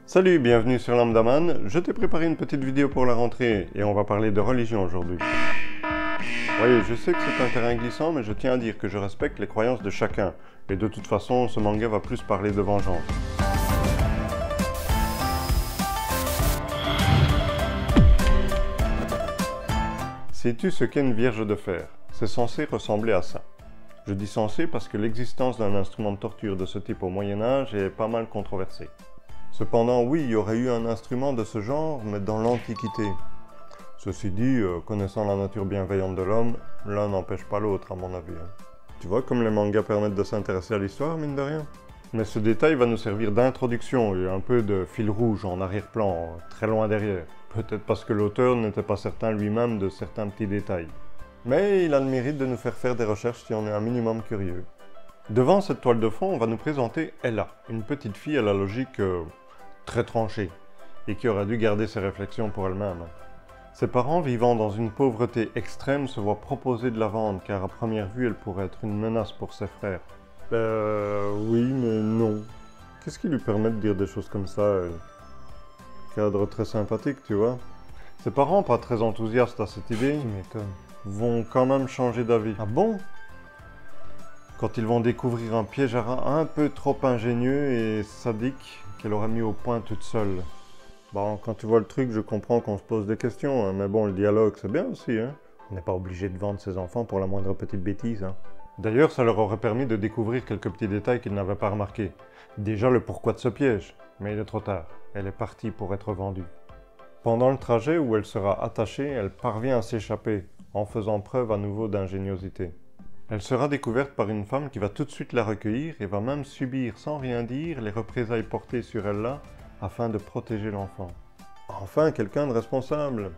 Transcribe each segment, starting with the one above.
Salut, bienvenue sur Lambdaman. Je t'ai préparé une petite vidéo pour la rentrée et on va parler de religion aujourd'hui. Oui, je sais que c'est un terrain glissant, mais je tiens à dire que je respecte les croyances de chacun. Et de toute façon, ce manga va plus parler de vengeance. Sais-tu ce qu'est une vierge de fer? C'est censé ressembler à ça. Je dis censé parce que l'existence d'un instrument de torture de ce type au Moyen-Âge est pas mal controversée. Cependant, oui, il y aurait eu un instrument de ce genre, mais dans l'Antiquité. Ceci dit, connaissant la nature bienveillante de l'homme, l'un n'empêche pas l'autre, à mon avis. Tu vois comme les mangas permettent de s'intéresser à l'histoire, mine de rien? Mais ce détail va nous servir d'introduction et un peu de fil rouge en arrière-plan, très loin derrière. Peut-être parce que l'auteur n'était pas certain lui-même de certains petits détails. Mais il a le mérite de nous faire faire des recherches si on est un minimum curieux. Devant cette toile de fond, on va nous présenter Ella, une petite fille à la logique très tranchée, et qui aurait dû garder ses réflexions pour elle-même. Ses parents, vivant dans une pauvreté extrême, se voient proposer de la vendre, car à première vue, elle pourrait être une menace pour ses frères. Oui, mais non. Qu'est-ce qui lui permet de dire des choses comme ça? Cadre très sympathique, tu vois. Ses parents, pas très enthousiastes à cette idée, vont quand même changer d'avis. Ah bon? Quand ils vont découvrir un piège à rats un peu trop ingénieux et sadique qu'elle aurait mis au point toute seule. Bon, quand tu vois le truc, je comprends qu'on se pose des questions, hein, mais bon, le dialogue, c'est bien aussi, hein. On n'est pas obligé de vendre ses enfants pour la moindre petite bêtise, hein. D'ailleurs, ça leur aurait permis de découvrir quelques petits détails qu'ils n'avaient pas remarqués. Déjà le pourquoi de ce piège, mais il est trop tard. Elle est partie pour être vendue. Pendant le trajet où elle sera attachée, elle parvient à s'échapper, en faisant preuve à nouveau d'ingéniosité. Elle sera découverte par une femme qui va tout de suite la recueillir et va même subir, sans rien dire, les représailles portées sur elle là, afin de protéger l'enfant. Enfin, quelqu'un de responsable.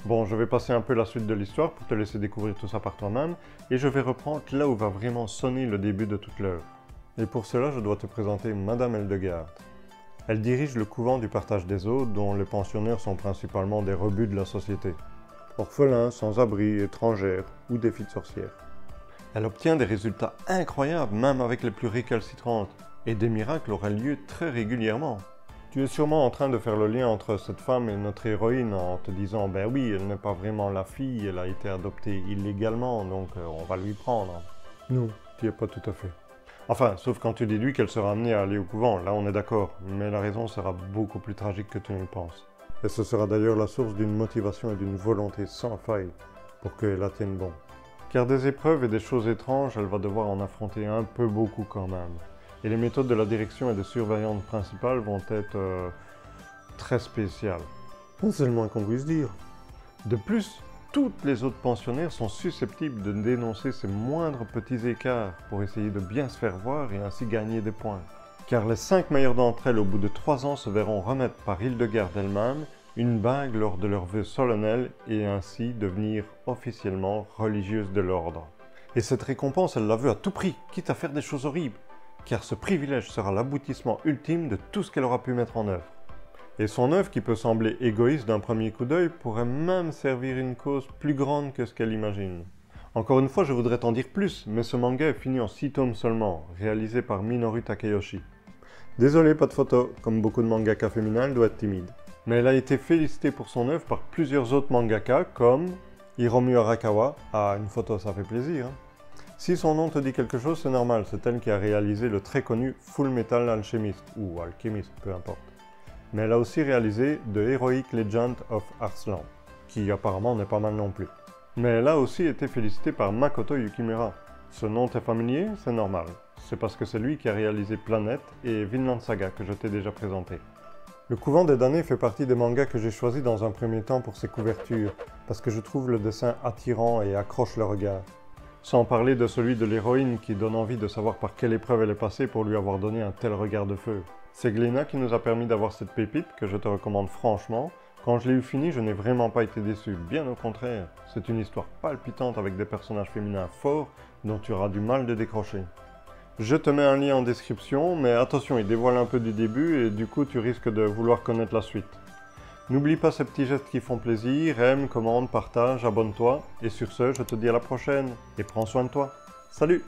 Bon, je vais passer un peu la suite de l'histoire pour te laisser découvrir tout ça par toi-même, et je vais reprendre là où va vraiment sonner le début de toute l'œuvre. Et pour cela, je dois te présenter Madame Eldegarde. Elle dirige le couvent du partage des eaux, dont les pensionnaires sont principalement des rebuts de la société. Orphelins, sans-abri, étrangères ou des filles de sorcières. Elle obtient des résultats incroyables, même avec les plus récalcitrantes, et des miracles auraient lieu très régulièrement. Tu es sûrement en train de faire le lien entre cette femme et notre héroïne en te disant « Ben oui, elle n'est pas vraiment la fille, elle a été adoptée illégalement, donc on va lui prendre. » Non, tu n'y es pas tout à fait. Enfin, sauf quand tu déduis qu'elle sera amenée à aller au couvent, là on est d'accord, mais la raison sera beaucoup plus tragique que tu ne le penses. Et ce sera d'ailleurs la source d'une motivation et d'une volonté sans faille pour qu'elle la tienne bon. Car des épreuves et des choses étranges, elle va devoir en affronter un peu beaucoup quand même. Et les méthodes de la direction et de surveillance principale vont être très spéciales. C'est le moins qu'on puisse dire. De plus, toutes les autres pensionnaires sont susceptibles de dénoncer ces moindres petits écarts pour essayer de bien se faire voir et ainsi gagner des points. Car les 5 meilleures d'entre elles, au bout de 3 ans, se verront remettre par Hildegarde elle-même une bague lors de leur vœu solennel et ainsi devenir officiellement religieuse de l'ordre. Et cette récompense, elle la veut à tout prix, quitte à faire des choses horribles, car ce privilège sera l'aboutissement ultime de tout ce qu'elle aura pu mettre en œuvre. Et son œuvre, qui peut sembler égoïste d'un premier coup d'œil, pourrait même servir une cause plus grande que ce qu'elle imagine. Encore une fois, je voudrais t'en dire plus, mais ce manga est fini en 6 tomes seulement, réalisé par Minoru Takeyoshi. Désolé, pas de photo, comme beaucoup de mangaka féminins, elle doit être timide. Mais elle a été félicitée pour son œuvre par plusieurs autres mangaka comme Hiromu Arakawa. Ah, une photo, ça fait plaisir, hein. Si son nom te dit quelque chose, c'est normal, c'est elle qui a réalisé le très connu Full Metal Alchemist, ou Alchemist, peu importe. Mais elle a aussi réalisé The Heroic Legend of Arslan, qui apparemment n'est pas mal non plus. Mais elle a aussi été félicitée par Makoto Yukimura. Ce nom t'est familier, c'est normal. C'est parce que c'est lui qui a réalisé Planet et Vinland Saga que je t'ai déjà présenté. Le Couvent des Damnés fait partie des mangas que j'ai choisis dans un premier temps pour ses couvertures, parce que je trouve le dessin attirant et accroche le regard. Sans parler de celui de l'héroïne qui donne envie de savoir par quelle épreuve elle est passée pour lui avoir donné un tel regard de feu. C'est Glénat qui nous a permis d'avoir cette pépite que je te recommande franchement. Quand je l'ai eu fini, je n'ai vraiment pas été déçu, bien au contraire. C'est une histoire palpitante avec des personnages féminins forts dont tu auras du mal de décrocher. Je te mets un lien en description, mais attention, il dévoile un peu du début et du coup tu risques de vouloir connaître la suite. N'oublie pas ces petits gestes qui font plaisir, aime, commande, partage, abonne-toi, et sur ce, je te dis à la prochaine, et prends soin de toi. Salut!